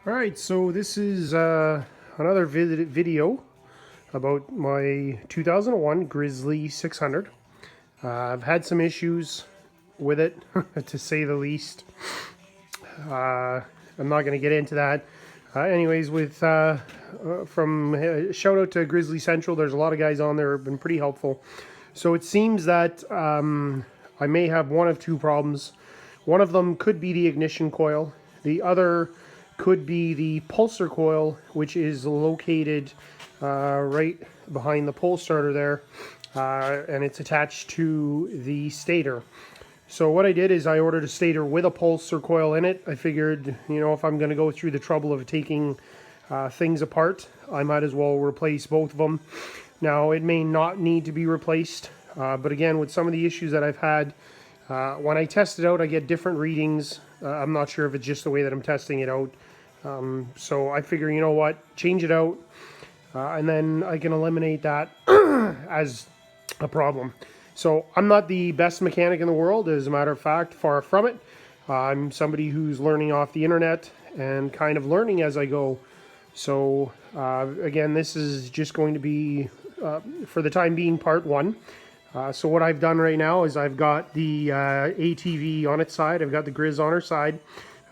Alright, so this is another video about my 2001 Grizzly 600. I've had some issues with it, to say the least. I'm not going to get into that. Anyways, shout out to Grizzly Central. There's a lot of guys on there who have been pretty helpful. So it seems that I may have one of two problems. One of them could be the ignition coil. The other could be the pulsar coil, which is located right behind the pole starter there, and it's attached to the stator. So what I did is I ordered a stator with a pulsar coil in it. I figured, if I'm going to go through the trouble of taking things apart, I might as well replace both of them. Now, it may not need to be replaced, but again, with some of the issues that I've had, when I test it out, I get different readings. I'm not sure if it's just the way that I'm testing it out. So I figure, you know what, change it out, and then I can eliminate that as a problem. So I'm not the best mechanic in the world, as a matter of fact, far from it. I'm somebody who's learning off the internet and kind of learning as I go. So again, this is just going to be, for the time being, part one. So what I've done right now is I've got the ATV on its side. I've got the Grizz on her side.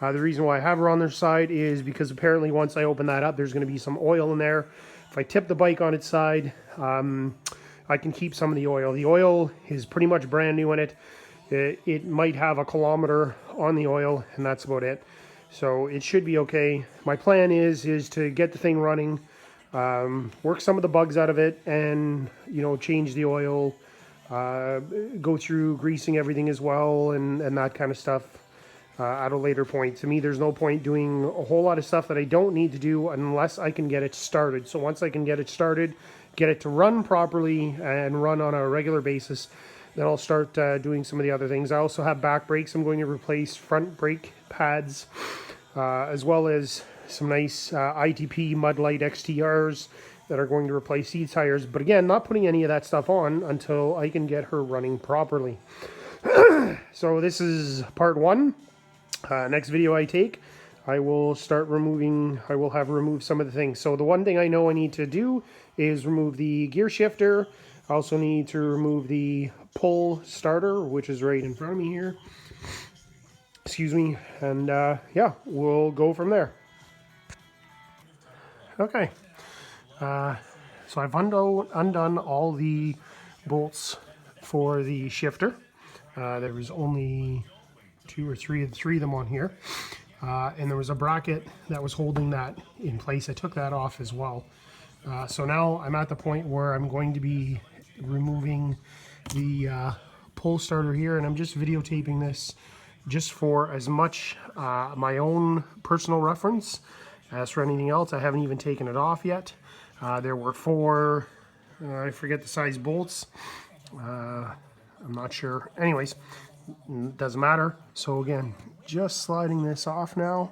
The reason why I have her on their side is because apparently once I open that up, there's going to be some oil in there. If I tip the bike on its side, I can keep some of the oil. The oil is pretty much brand new in it. It might have a kilometer on the oil, and that's about it. So it should be okay. My plan is to get the thing running, work some of the bugs out of it, and change the oil, go through greasing everything as well, and that kind of stuff. At a later point. To me, there's no point doing a whole lot of stuff that I don't need to do unless I can get it started. So once I can get it started, get it to run properly and run on a regular basis, then I'll start doing some of the other things. I also have back brakes. I'm going to replace front brake pads, as well as some nice ITP Mudlight XTRs that are going to replace seat tires. But again, not putting any of that stuff on until I can get her running properly. So this is part one. Next video I take, I will have removed some of the things. So the one thing I know I need to do is remove the gear shifter. I also need to remove the pull starter, which is right in front of me here. Excuse me. And yeah, we'll go from there. Okay. So I've undone all the bolts for the shifter. There was only three of them on here, and there was a bracket that was holding that in place. I took that off as well. So now I'm at the point where I'm going to be removing the pull starter here, and I'm just videotaping this just for as much my own personal reference as for anything else. I haven't even taken it off yet. There were four, I forget the size bolts. I'm not sure. Anyways, doesn't matter. So again, just sliding this off now.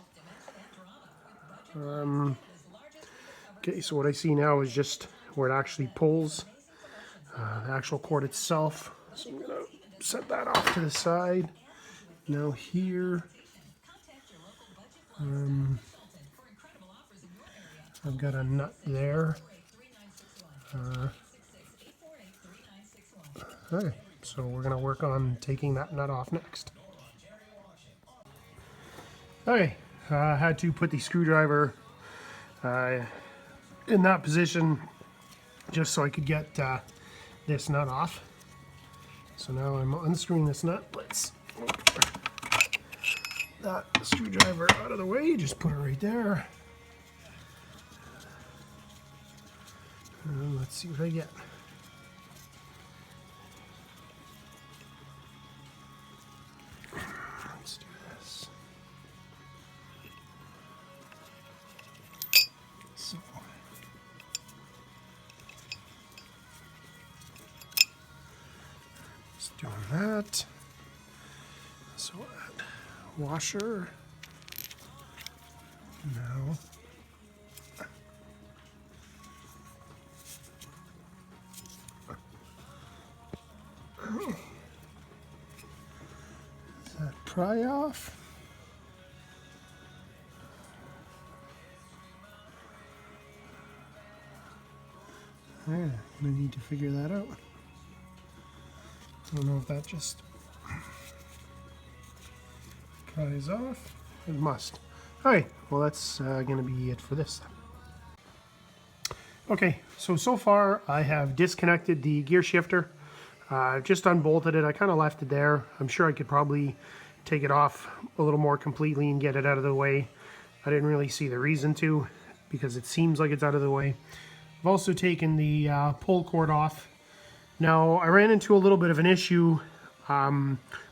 Okay, so what I see now is just where it actually pulls, the actual cord itself. So I'm gonna set that off to the side. Now here, I've got a nut there. Okay. So we're going to work on taking that nut off next. Okay, I had to put the screwdriver in that position just so I could get this nut off. So now I'm unscrewing this nut. Let's move that screwdriver out of the way, just put it right there. And let's see what I get. Let's do this. So just doing that. So that washer now. Does that pry off? Yeah, I need to figure that out. I don't know if that just dries off. It must. Alright, well that's going to be it for this. Okay, so far I have disconnected the gear shifter. I've just unbolted it. I kind of left it there. I'm sure I could probably take it off a little more completely and get it out of the way. I didn't really see the reason to, because it seems like it's out of the way. I've also taken the pull cord off. Now, I ran into a little bit of an issue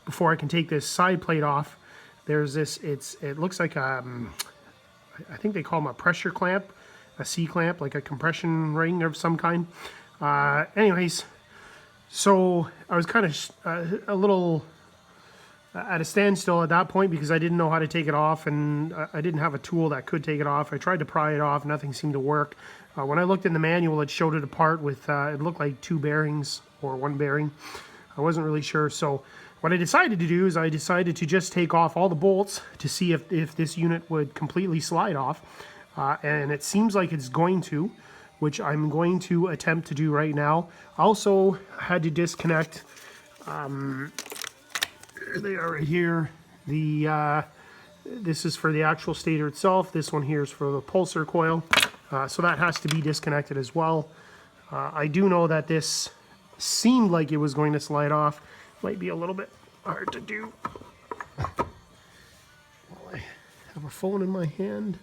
before I can take this side plate off. There's this, it looks like I think they call them a pressure clamp, a C-clamp, like a compression ring of some kind. Anyways, so I was kind of a little at a standstill at that point because I didn't know how to take it off, and I didn't have a tool that could take it off. I tried to pry it off, nothing seemed to work. When I looked in the manual, it showed it apart with, it looked like 2 bearings or 1 bearing. I wasn't really sure, so what I decided to do is I decided to just take off all the bolts to see if this unit would completely slide off, and it seems like it's going to, which I'm going to attempt to do right now. I also had to disconnect, there they are right here. This is for the actual stator itself. This one here is for the pulsar coil. So that has to be disconnected as well. I do know that this seemed like it was going to slide off. Might be a little bit hard to do. Well, I have a phone in my hand.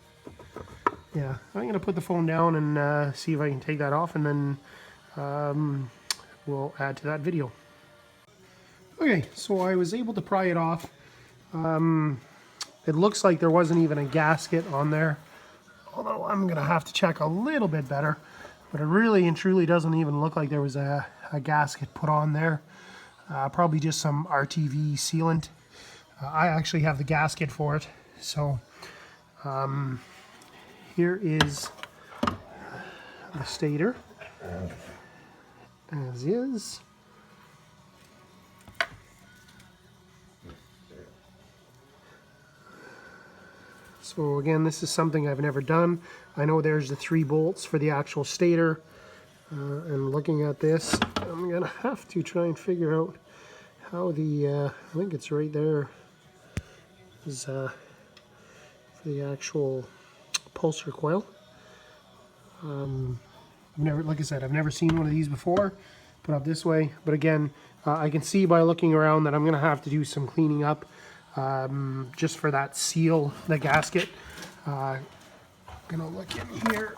Yeah, I'm going to put the phone down and see if I can take that off, and then we'll add to that video. Okay, so I was able to pry it off. It looks like there wasn't even a gasket on there, although I'm going to have to check a little bit better. But it really and truly doesn't even look like there was a gasket put on there. Probably just some RTV sealant. I actually have the gasket for it. So here is the stator, as is. So again, this is something I've never done. I know there's the 3 bolts for the actual stator. And looking at this, I'm gonna have to try and figure out how the, I think it's right there, is for the actual pulsar coil. Like I said, I've never seen one of these before put up this way. But again, I can see by looking around that I'm gonna have to do some cleaning up. Just for that seal, the gasket. I'm gonna look in here.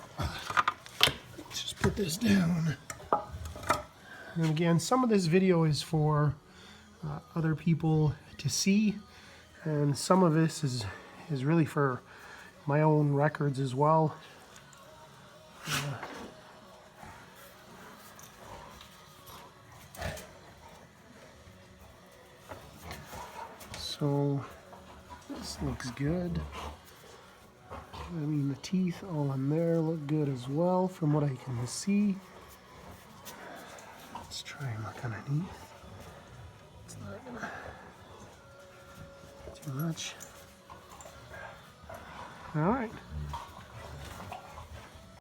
Let's just put this down. And again, some of this video is for other people to see, and some of this is really for my own records as well. So this looks good. I mean, the teeth all in there look good as well from what I can see. Let's try and look underneath. It's not gonna too much. All right.